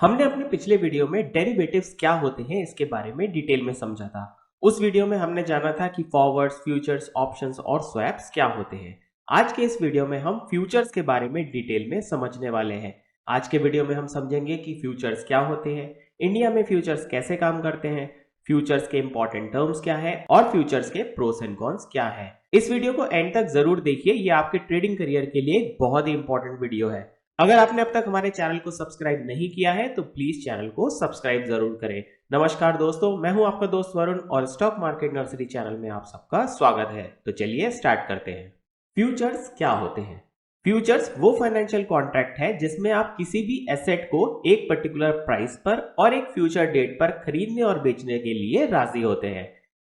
हमने अपने पिछले वीडियो में डेरिवेटिव्स क्या होते हैं इसके बारे में डिटेल में समझा था। उस वीडियो में हमने जाना था कि फॉरवर्ड्स, फ्यूचर्स, ऑप्शंस और स्वैप्स क्या होते हैं। आज के इस वीडियो में हम फ्यूचर्स के बारे में डिटेल में समझने वाले हैं। आज के वीडियो में हम समझेंगे कि फ्यूचर्स क्या होते हैं, इंडिया में फ्यूचर्स कैसे काम करते हैं, फ्यूचर्स के इंपॉर्टेंट टर्म्स क्या है और फ्यूचर्स के प्रोस एंड कॉन्स क्या है। इस वीडियो को एंड तक जरूर देखिए, ये आपके ट्रेडिंग करियर के लिए एक बहुत ही इंपॉर्टेंट वीडियो है। अगर आपने अब तक हमारे चैनल को सब्सक्राइब नहीं किया है तो प्लीज चैनल को सब्सक्राइब जरूर करें। नमस्कार दोस्तों, मैं हूं आपका दोस्त वरुण और स्टॉक मार्केट नर्सरी चैनल में आप सबका स्वागत है। तो चलिए स्टार्ट करते हैं। फ्यूचर्स क्या होते हैं? फ्यूचर्स वो फाइनेंशियल कॉन्ट्रैक्ट है जिसमें आप किसी भी एसेट को एक पर्टिकुलर प्राइस पर और एक फ्यूचर डेट पर खरीदने और बेचने के लिए राजी होते हैं।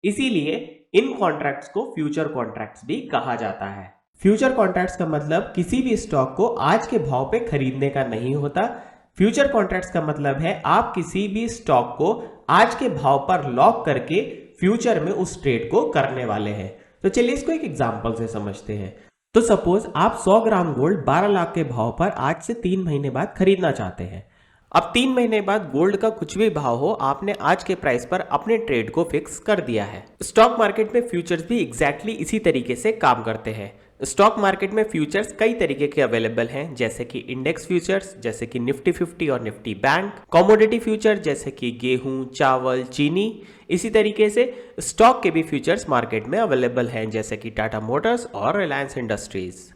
इसीलिए इन कॉन्ट्रैक्ट्स को फ्यूचर कॉन्ट्रैक्ट्स भी कहा जाता है। फ्यूचर कॉन्ट्रैक्ट्स का मतलब किसी भी स्टॉक को आज के भाव पे खरीदने का नहीं होता। फ्यूचर कॉन्ट्रैक्ट्स का मतलब है आप किसी भी स्टॉक को आज के भाव पर लॉक करके फ्यूचर में उस ट्रेड को करने वाले हैं। तो चलिए इसको एक एग्जांपल से समझते हैं। तो सपोज आप 100 ग्राम गोल्ड 12 लाख के भाव पर आज से 3 महीने बाद खरीदना चाहते हैं। अब 3 महीने बाद गोल्ड का कुछ भी भाव हो, आपने आज के प्राइस पर अपने ट्रेड को फिक्स कर दिया है। स्टॉक मार्केट में फ्यूचर्स भी एग्जैक्टली इसी तरीके से काम करते हैं। स्टॉक मार्केट में फ्यूचर्स कई तरीके के अवेलेबल हैं, जैसे कि इंडेक्स फ्यूचर्स, जैसे कि निफ्टी 50 और निफ्टी बैंक, कमोडिटी फ्यूचर जैसे कि गेहूं, चावल, चीनी। इसी तरीके से स्टॉक के भी फ्यूचर्स मार्केट में अवेलेबल हैं, जैसे कि टाटा मोटर्स और रिलायंस इंडस्ट्रीज।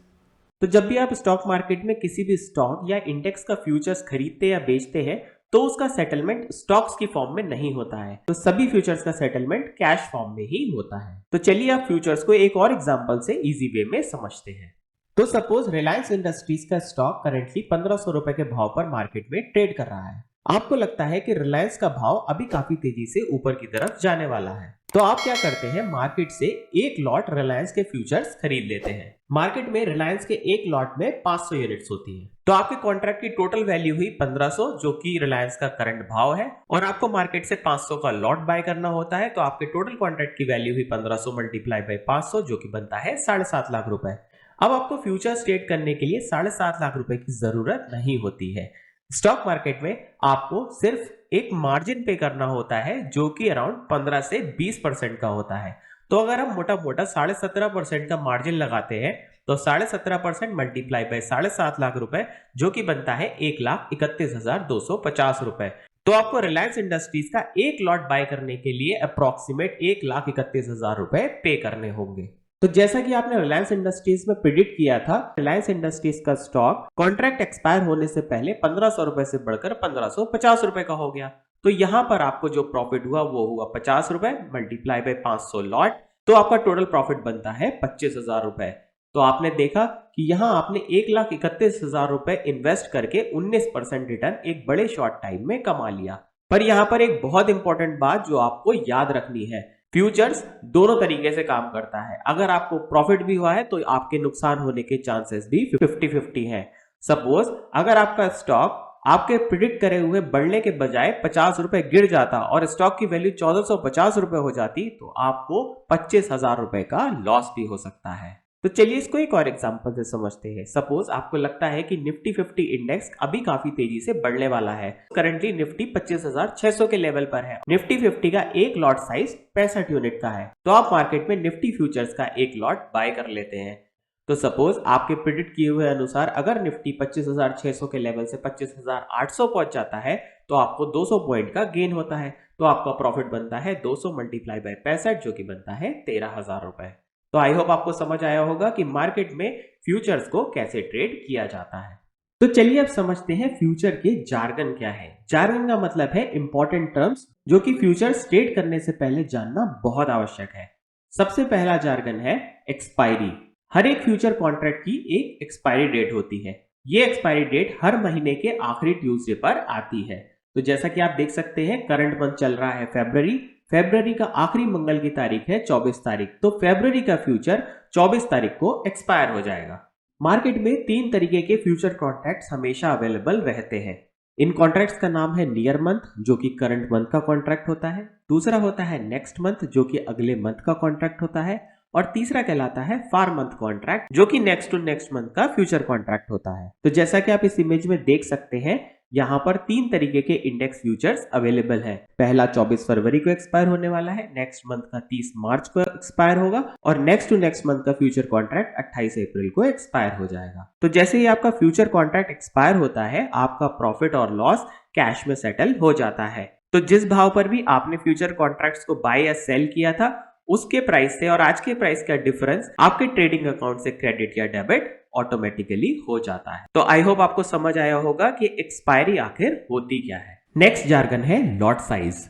तो जब भी आप स्टॉक मार्केट में किसी भी स्टॉक या इंडेक्स का फ्यूचर्स खरीदते या बेचते हैं तो उसका सेटलमेंट स्टॉक्स की फॉर्म में नहीं होता है। तो सभी फ्यूचर्स का सेटलमेंट कैश फॉर्म में ही होता है। तो चलिए आप फ्यूचर्स को एक और एग्जांपल से इजी वे में समझते हैं। तो सपोज रिलायंस इंडस्ट्रीज का स्टॉक करेंटली 1500 रुपए के भाव पर मार्केट में ट्रेड कर रहा है। आपको लगता है कि रिलायंस का भाव अभी काफी तेजी से ऊपर की तरफ जाने वाला है, तो आप क्या करते हैं, मार्केट से एक लॉट रिलायंस के फ्यूचर्स खरीद लेते हैं। मार्केट में रिलायंस के एक लॉट में 500 यूनिट्स होती है, तो आपके कॉन्ट्रैक्ट की टोटल वैल्यू हुई 1500, जो कि रिलायंस का करंट भाव है, और आपको मार्केट से 500 का लॉट बाय करना होता है। तो आपके टोटल कॉन्ट्रैक्ट की वैल्यू हुई 1500 मल्टीप्लाई बाय 500, जो कि बनता है 7.5 लाख रुपए। अब आपको फ्यूचर्स ट्रेड करने के लिए 7.5 लाख रुपए की जरूरत नहीं होती है। स्टॉक मार्केट में आपको सिर्फ एक मार्जिन पे करना होता है, जो कि अराउंड 15 से 20% का होता है। तो अगर हम मोटा मोटा 17.5% का मार्जिन लगाते हैं तो 17.5% मल्टीप्लाई बाय 7.5 लाख रुपए, जो कि बनता है 1,31,250 रुपए। तो आपको रिलायंस इंडस्ट्रीज का एक लॉट बाय करने के लिए अप्रोक्सीमेट 1,31,000 रुपए पे करने होंगे। तो जैसा कि आपने रिलायंस इंडस्ट्रीज में प्रिडिक्ट किया था, रिलायंस इंडस्ट्रीज का स्टॉक कॉन्ट्रैक्ट एक्सपायर होने से पहले 1500 रुपए से बढ़कर 1550 रुपए का हो गया। तो यहां पर आपको जो प्रॉफिट हुआ वो हुआ 50 रुपए मल्टीप्लाई बाय 500 लॉट, तो आपका टोटल प्रॉफिट बनता है 25,000 रुपए। तो आपने देखा कि यहां आपने 1,31,000 रुपए इन्वेस्ट करके 19% रिटर्न एक बड़े शॉर्ट टाइम में कमा लिया। पर यहां पर एक बहुत इंपॉर्टेंट बात जो आपको याद रखनी है, फ्यूचर्स दोनों तरीके से काम करता है। अगर आपको प्रॉफिट भी हुआ है तो आपके नुकसान होने के चांसेस भी 50-50 हैं। सपोज अगर आपका स्टॉक आपके प्रिडिक्ट करे हुए बढ़ने के बजाय 50 रुपए गिर जाता और स्टॉक की वैल्यू 1450 रुपए हो जाती, तो आपको 25,000 रुपए का लॉस भी हो सकता है। तो चलिए इसको एक और एग्जांपल से समझते हैं। सपोज आपको लगता है कि निफ्टी 50 इंडेक्स अभी काफी तेजी से बढ़ने वाला है। करंटली निफ्टी 25,600 के लेवल पर है। निफ्टी 50 का एक लॉट साइज 65 यूनिट का है, तो आप मार्केट में निफ्टी फ्यूचर्स का एक लॉट बाय कर लेते हैं। तो सपोज आपके प्रिडिक्ट किए हुए अनुसार अगर निफ्टी 25,600 के लेवल से 25,800 पहुंच जाता है तो आपको 200 पॉइंट का गेन होता है। तो आपका प्रॉफिट बनता है 200 मल्टीप्लाई बाय 65, जो कि बनता है 13,000 रुपए। तो आई होप आपको समझ आया होगा कि मार्केट में फ्यूचर्स को कैसे ट्रेड किया जाता है। तो चलिए अब समझते हैं फ्यूचर के जार्गन क्या है। जार्गन का मतलब है इंपॉर्टेंट टर्म्स, जो कि फ्यूचर्स ट्रेड करने से पहले जानना बहुत आवश्यक है। सबसे पहला जार्गन है एक्सपायरी। हर एक फ्यूचर कॉन्ट्रैक्ट की एक एक्सपायरी डेट होती है। ये एक्सपायरी डेट हर महीने के आखिरी ट्यूसडे पर आती है। तो जैसा कि आप देख सकते हैं, करंट मंथ चल रहा है फरवरी का आखिरी मंगल की तारीख है 24 तारीख। तो फरवरी का फ्यूचर 24 तारीख को एक्सपायर हो जाएगा। मार्केट में 3 तरीके के फ्यूचर कॉन्ट्रैक्ट्स हमेशा अवेलेबल रहते हैं। इन कॉन्ट्रैक्ट्स का नाम है नियर मंथ, जो कि करंट मंथ का कॉन्ट्रैक्ट होता है। दूसरा होता है नेक्स्ट मंथ, जो कि अगले मंथ का कॉन्ट्रैक्ट होता है। और तीसरा कहलाता है फार मंथ कॉन्ट्रैक्ट, जो कि नेक्स्ट टू नेक्स्ट मंथ का फ्यूचर कॉन्ट्रैक्ट होता है। तो जैसा कि आप इस इमेज में देख सकते हैं, यहाँ पर 3 तरीके के इंडेक्स फ्यूचर्स अवेलेबल है। पहला 24 फरवरी को एक्सपायर होने वाला है, नेक्स्ट मंथ का 30 मार्च को एक्सपायर होगा और नेक्स्ट टू नेक्स्ट मंथ का फ्यूचर कॉन्ट्रैक्ट 28 अप्रैल को एक्सपायर हो जाएगा। तो जैसे ही आपका फ्यूचर कॉन्ट्रैक्ट एक्सपायर होता है, आपका प्रॉफिट और लॉस कैश में सेटल हो जाता है। तो जिस भाव पर भी आपने फ्यूचर कॉन्ट्रैक्ट्स को बाय या सेल किया था, उसके प्राइस से और आज के प्राइस का डिफरेंस आपके ट्रेडिंग अकाउंट से क्रेडिट या डेबिट ऑटोमेटिकली हो जाता है। तो आई होप आपको समझ आया होगा कि एक्सपायरी आखिर होती क्या है। नेक्स्ट जार्गन है लॉट साइज।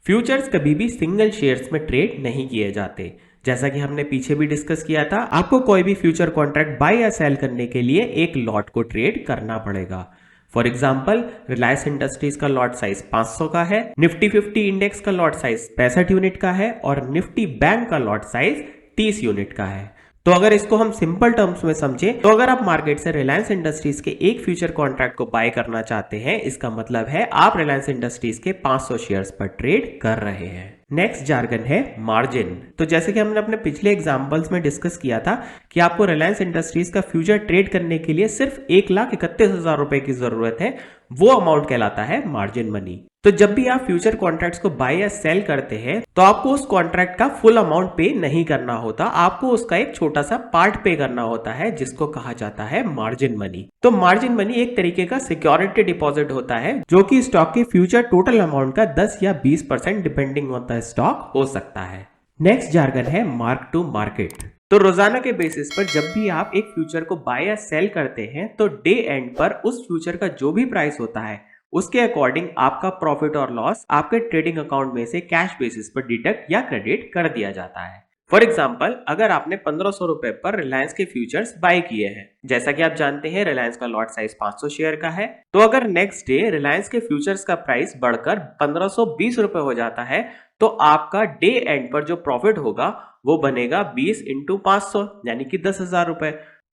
फ्यूचर्स कभी भी सिंगल शेयर्स में ट्रेड नहीं किए जाते। जैसा कि हमने पीछे भी डिस्कस किया था, आपको कोई भी फ्यूचर कॉन्ट्रैक्ट बाय या सेल करने के लिए एक लॉट को ट्रेड करना पड़ेगा। फॉर एग्जाम्पल, रिलायंस इंडस्ट्रीज का लॉट साइज 500 का है, निफ्टी 50 इंडेक्स का लॉट साइज 65 यूनिट का है और निफ्टी बैंक का लॉट साइज 30 यूनिट का है। तो अगर इसको हम सिंपल टर्म्स में समझें, तो अगर आप मार्केट से रिलायंस इंडस्ट्रीज के एक फ्यूचर कॉन्ट्रैक्ट को बाय करना चाहते हैं, इसका मतलब है आप रिलायंस इंडस्ट्रीज के 500 शेयर्स पर ट्रेड कर रहे हैं। नेक्स्ट जार्गन है मार्जिन। तो जैसे कि हमने अपने पिछले एग्जांपल्स में डिस्कस किया था कि आपको रिलायंस इंडस्ट्रीज का फ्यूचर ट्रेड करने के लिए सिर्फ 1,31,000 रुपए की जरूरत है, वो अमाउंट कहलाता है मार्जिन मनी। तो जब भी आप फ्यूचर कॉन्ट्रैक्ट्स को बाय या सेल करते हैं, तो आपको उस कॉन्ट्रैक्ट का फुल अमाउंट पे नहीं करना होता, आपको उसका एक छोटा सा पार्ट पे करना होता है, जिसको कहा जाता है मार्जिन मनी। तो मार्जिन मनी एक तरीके का सिक्योरिटी डिपॉजिट होता है, जो कि स्टॉक के फ्यूचर टोटल अमाउंट का 10 या 20% डिपेंडिंग ऑन द स्टॉक हो सकता है। नेक्स्ट जार्गन है मार्क टू मार्केट। तो रोजाना के बेसिस पर जब भी आप एक फ्यूचर को बाय या सेल करते हैं, तो डे एंड पर उस फ्यूचर का जो भी प्राइस होता है, उसके अकॉर्डिंग आपका प्रॉफिट और लॉस आपके ट्रेडिंग अकाउंट में से कैश बेसिस पर डिडक्ट या क्रेडिट कर दिया जाता है। फॉर एग्जाम्पल, अगर आपने 1500 रुपए पर रिलायंस के फ्यूचर्स बाय किए हैं, जैसा कि आप जानते हैं रिलायंस का लॉट साइज 500 शेयर का है, तो अगर नेक्स्ट डे रिलायंस के फ्यूचर्स का प्राइस बढ़कर 1520 रुपए हो जाता है, तो आपका डे एंड पर जो प्रॉफिट होगा वो बनेगा 20 इंटू 500 यानी कि 10,000 रुपए।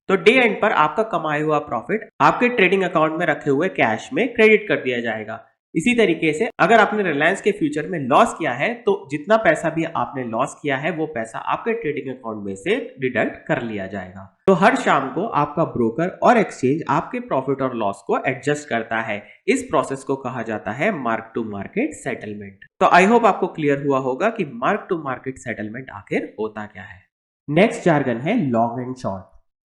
तो डे एंड पर आपका कमाया हुआ प्रॉफिट आपके ट्रेडिंग अकाउंट में रखे हुए कैश में क्रेडिट कर दिया जाएगा। इसी तरीके से अगर आपने रिलायंस के फ्यूचर में लॉस किया है, तो जितना पैसा भी आपने लॉस किया है, वो पैसा आपके ट्रेडिंग अकाउंट में से डिडक्ट कर लिया जाएगा। तो हर शाम को आपका ब्रोकर और एक्सचेंज आपके प्रॉफिट और लॉस को एडजस्ट करता है। इस प्रोसेस को कहा जाता है मार्क टू मार्केट सेटलमेंट। तो आई होप आपको क्लियर हुआ होगा कि मार्क टू मार्केट सेटलमेंट आखिर होता क्या है। नेक्स्ट जार्गन है लॉन्ग एंड शॉर्ट।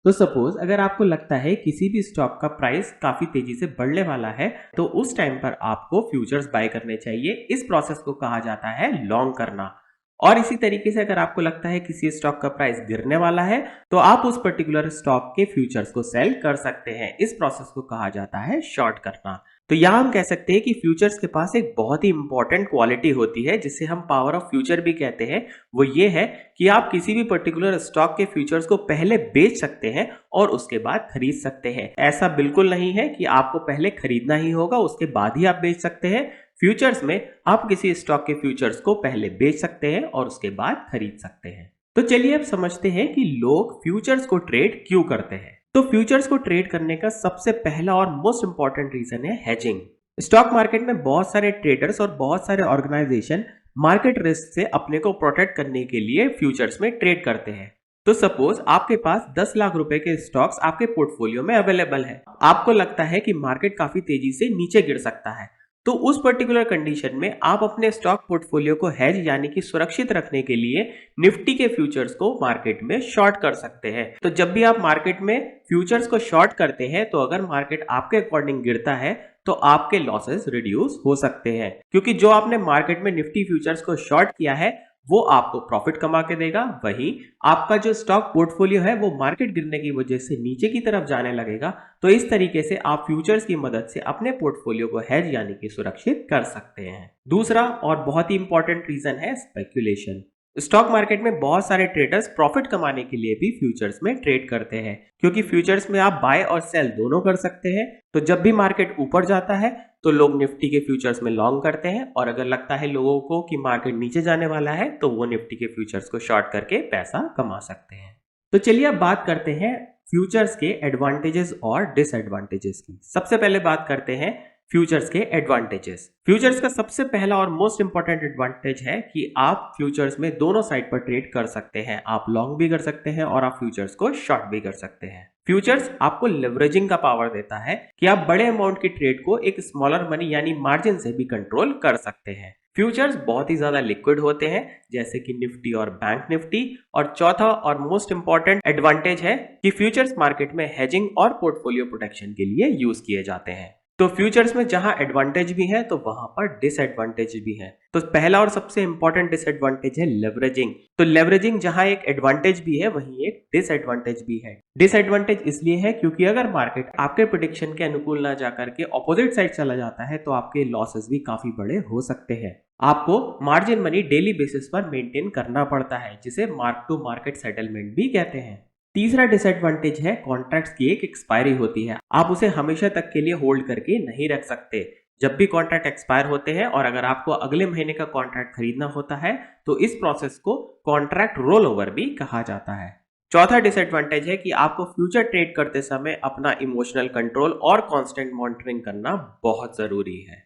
तो सपोज अगर आपको लगता है किसी भी स्टॉक का प्राइस काफी तेजी से बढ़ने वाला है, तो उस टाइम पर आपको फ्यूचर्स बाय करने चाहिए। इस प्रोसेस को कहा जाता है लॉन्ग करना। और इसी तरीके से अगर आपको लगता है किसी स्टॉक का प्राइस गिरने वाला है, तो आप उस पर्टिकुलर स्टॉक के फ्यूचर्स को सेल कर सकते हैं। इस प्रोसेस को कहा जाता है शॉर्ट करना। तो यहाँ हम कह सकते हैं कि फ्यूचर्स के पास एक बहुत ही इंपॉर्टेंट क्वालिटी होती है, जिसे हम पावर ऑफ फ्यूचर भी कहते हैं। वो ये है कि आप किसी भी पर्टिकुलर स्टॉक के फ्यूचर्स को पहले बेच सकते हैं और उसके बाद खरीद सकते हैं। ऐसा बिल्कुल नहीं है कि आपको पहले खरीदना ही होगा, उसके बाद ही आप बेच सकते हैं। फ्यूचर्स में आप किसी स्टॉक के फ्यूचर्स को पहले बेच सकते हैं और उसके बाद खरीद सकते हैं। तो चलिए अब समझते हैं कि लोग फ्यूचर्स को ट्रेड क्यों करते हैं। तो फ्यूचर्स को ट्रेड करने का सबसे पहला और मोस्ट इंपॉर्टेंट रीजन है हेजिंग। स्टॉक मार्केट में बहुत सारे ट्रेडर्स और बहुत सारे ऑर्गेनाइजेशन मार्केट रिस्क से अपने को प्रोटेक्ट करने के लिए फ्यूचर्स में ट्रेड करते हैं। तो सपोज आपके पास 10 लाख रुपए के स्टॉक्स आपके पोर्टफोलियो में अवेलेबल है। आपको लगता है कि मार्केट काफी तेजी से नीचे गिर सकता है, तो उस पर्टिकुलर कंडीशन में आप अपने स्टॉक पोर्टफोलियो को हेज यानी कि सुरक्षित रखने के लिए निफ्टी के फ्यूचर्स को मार्केट में शॉर्ट कर सकते हैं। तो जब भी आप मार्केट में फ्यूचर्स को शॉर्ट करते हैं, तो अगर मार्केट आपके अकॉर्डिंग गिरता है, तो आपके लॉसेस रिड्यूस हो सकते हैं, क्योंकि जो आपने मार्केट में निफ्टी फ्यूचर्स को शॉर्ट किया है वो आपको प्रॉफिट कमा के देगा। वहीं आपका जो स्टॉक पोर्टफोलियो है वो मार्केट गिरने की वजह से नीचे की तरफ जाने लगेगा। तो इस तरीके से आप फ्यूचर्स की मदद से अपने पोर्टफोलियो को हेज यानी कि सुरक्षित कर सकते हैं। दूसरा और बहुत ही इंपॉर्टेंट रीजन है स्पेक्यूलेशन। स्टॉक मार्केट में बहुत सारे ट्रेडर्स प्रॉफिट कमाने के लिए भी फ्यूचर्स में ट्रेड करते हैं, क्योंकि फ्यूचर्स में आप बाय और सेल दोनों कर सकते हैं। तो जब भी मार्केट ऊपर जाता है, तो लोग निफ्टी के फ्यूचर्स में लॉन्ग करते हैं, और अगर लगता है लोगों को कि मार्केट नीचे जाने वाला है, तो वो निफ्टी के फ्यूचर्स को शॉर्ट करके पैसा कमा सकते हैं। तो चलिए अब बात करते हैं फ्यूचर्स के एडवांटेजेस और डिसएडवांटेजेस की। सबसे पहले बात करते हैं फ्यूचर्स के एडवांटेजेस। फ्यूचर्स का सबसे पहला और मोस्ट इंपॉर्टेंट एडवांटेज है कि आप फ्यूचर्स में दोनों साइड पर ट्रेड कर सकते हैं। आप लॉन्ग भी कर सकते हैं और आप फ्यूचर्स को शॉर्ट भी कर सकते हैं। फ्यूचर्स आपको लेवरेजिंग का पावर देता है कि आप बड़े अमाउंट की ट्रेड को एक स्मॉलर मनी यानी मार्जिन से भी कंट्रोल कर सकते हैं। फ्यूचर्स बहुत ही ज्यादा लिक्विड होते हैं, जैसे कि निफ्टी और बैंक निफ्टी। और चौथा और मोस्ट इंपॉर्टेंट एडवांटेज है कि फ्यूचर्स मार्केट में हेजिंग और पोर्टफोलियो प्रोटेक्शन के लिए यूज किए जाते हैं। तो फ्यूचर्स में जहां एडवांटेज भी है तो वहां पर डिसएडवांटेज भी है। तो पहला और सबसे इंपॉर्टेंट डिसएडवांटेज है लेवरेजिंग। तो लेवरेजिंग जहां एक एडवांटेज भी है वहीं एक डिसएडवांटेज भी है। डिसएडवांटेज इसलिए है क्योंकि अगर मार्केट आपके प्रेडिक्शन के अनुकूल ना जाकर के ऑपोजिट साइड चला जाता है तो आपके लॉसेस भी काफी बड़े हो सकते हैं। आपको मार्जिन मनी डेली बेसिस पर मेंटेन करना पड़ता है, जिसे मार्क टू मार्केट सेटलमेंट भी कहते हैं। तीसरा डिसएडवांटेज है कॉन्ट्रैक्ट्स की एक एक्सपायरी होती है। आप उसे हमेशा तक के लिए होल्ड करके नहीं रख सकते। जब भी कॉन्ट्रैक्ट एक्सपायर होते हैं और अगर आपको अगले महीने का कॉन्ट्रैक्ट खरीदना होता है तो इस प्रोसेस को कॉन्ट्रैक्ट रोल ओवर भी कहा जाता है। चौथा डिसएडवांटेज है कि आपको फ्यूचर ट्रेड करते समय अपना इमोशनल कंट्रोल और कांस्टेंट मॉनिटरिंग करना बहुत जरूरी है।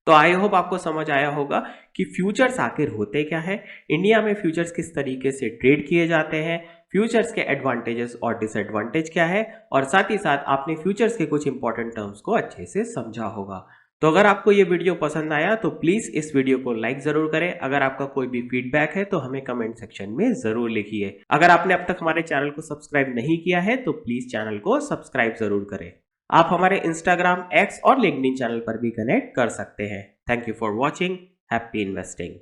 तो आई होप आपको समझ आया होगा कि फ्यूचर्स आखिर होते क्या है, इंडिया में फ्यूचर्स किस तरीके से ट्रेड किए जाते हैं, फ्यूचर्स के एडवांटेजेस और डिसएडवांटेज क्या है, और साथ ही साथ आपने फ्यूचर्स के कुछ इंपॉर्टेंट टर्म्स को अच्छे से समझा होगा। तो अगर आपको ये वीडियो पसंद आया तो प्लीज इस वीडियो को लाइक जरूर करें। अगर आपका कोई भी फीडबैक है तो हमें कमेंट सेक्शन में जरूर लिखिए। अगर आपने अब तक हमारे चैनल को सब्सक्राइब नहीं किया है तो प्लीज चैनल को सब्सक्राइब जरूर करें। आप हमारे इंस्टाग्राम, एक्स और लिंक्डइन चैनल पर भी कनेक्ट कर सकते हैं। Thank you for watching. Happy investing.